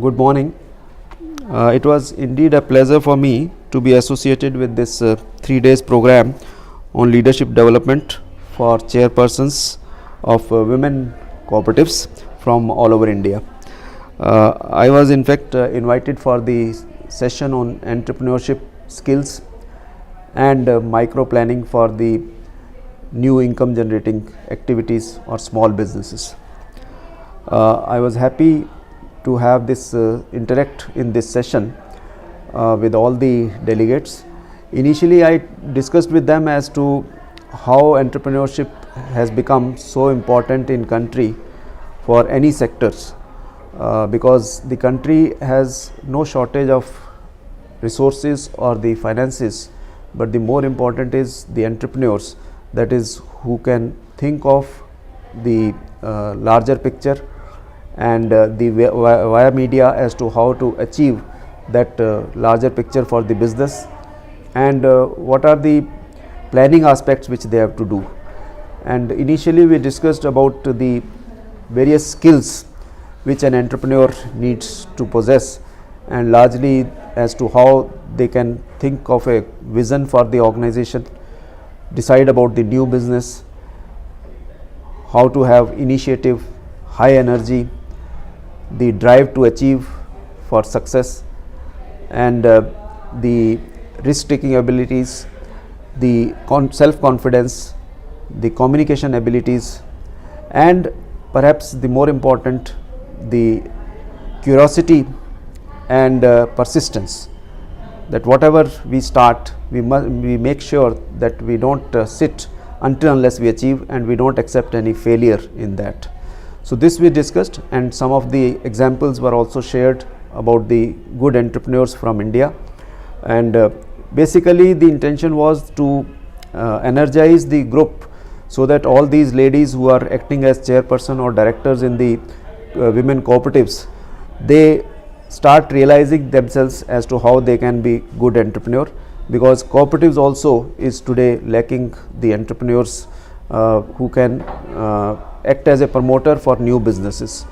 Good morning. It was indeed a pleasure for me to be associated with this 3 days program on leadership development for chairpersons of women cooperatives from all over India. I was in fact invited for the session on entrepreneurship skills and micro planning for the new income generating activities or small businesses. I was happy to have this interact in this session with all the delegates. Initially I discussed with them as to how entrepreneurship has become so important in country for any sectors, because the country has no shortage of resources or the finances, but the more important is the entrepreneurs, that is who can think of the larger picture and the via media as to how to achieve that larger picture for the business, and what are the planning aspects which they have to do. And initially we discussed about the various skills which an entrepreneur needs to possess, and largely as to how they can think of a vision for the organization, decide about the new business, how to have initiative, high energy, the drive to achieve for success, and the risk taking abilities, the self confidence, the communication abilities, and perhaps the more important, the curiosity and persistence, that whatever we start we make sure that we don't sit until unless we achieve, and we don't accept any failure in that. So this we discussed, and some of the examples were also shared about the good entrepreneurs from India. And basically the intention was to energize the group, so that all these ladies who are acting as chairperson or directors in the women cooperatives, they start realizing themselves as to how they can be good entrepreneur, because cooperatives also is today lacking the entrepreneurs who can act as a promoter for new businesses.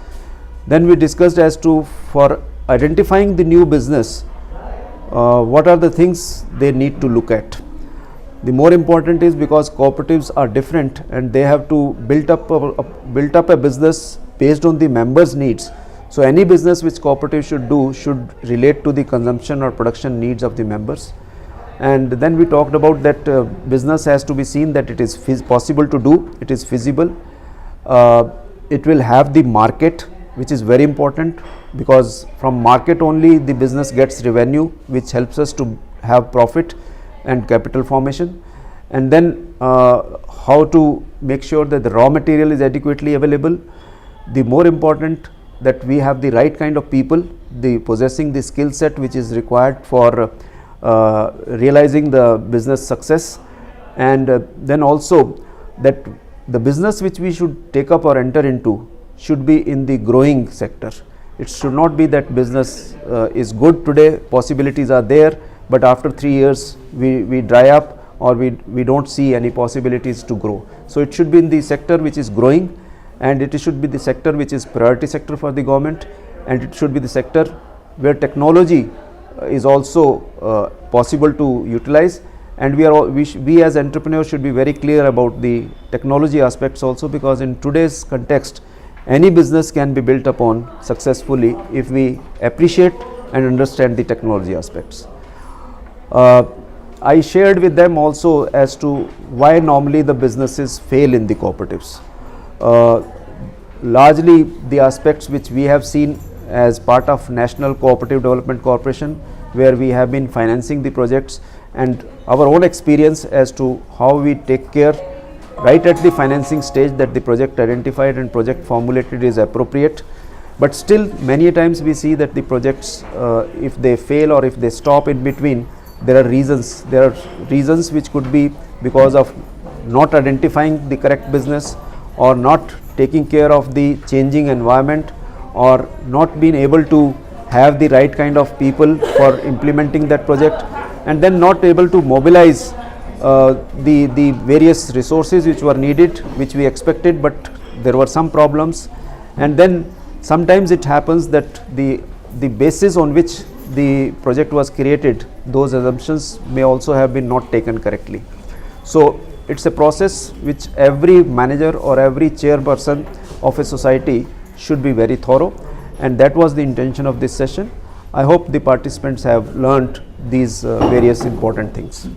Then we discussed as to, for identifying the new business, what are the things they need to look at. The more important is because cooperatives are different and they have to build up a business based on the members' needs. So any business which cooperative should do should relate to the consumption or production needs of the members. And then we talked about that business has to be seen that it is possible to do, it is feasible, it will have the market, which is very important, because from market only the business gets revenue, which helps us to have profit and capital formation. And then how to make sure that the raw material is adequately available. The more important, that we have the right kind of people, the possessing the skill set which is required for realizing the business success. And then also that the business which we should take up or enter into should be in the growing sector. It should not be that business is good today, possibilities are there, but after 3 years we dry up, or we don't see any possibilities to grow. So it should be in the sector which is growing, and it should be the sector which is priority sector for the government, and it should be the sector where technology is also possible to utilize. And we as entrepreneurs should be very clear about the technology aspects also, because in today's context any business can be built upon successfully if we appreciate and understand the technology aspects. I shared with them also as to why normally the businesses fail in the cooperatives. Largely the aspects which we have seen as part of National Cooperative Development Corporation, where we have been financing the projects, and our own experience as to how we take care right at the financing stage that the project identified and project formulated is appropriate. But still many times we see that the projects, if they fail or if they stop in between, there are reasons which could be because of not identifying the correct business, or not taking care of the changing environment, or not being able to have the right kind of people for implementing that project, and then not able to mobilize the various resources which were needed, which we expected, but there were some problems. And then sometimes it happens that the the basis on which the project was created, those assumptions may also have been not taken correctly. So it's a process which every manager or every chairperson of a society should be very thorough, and that was the intention of this session. I hope the participants have learnt these various important things.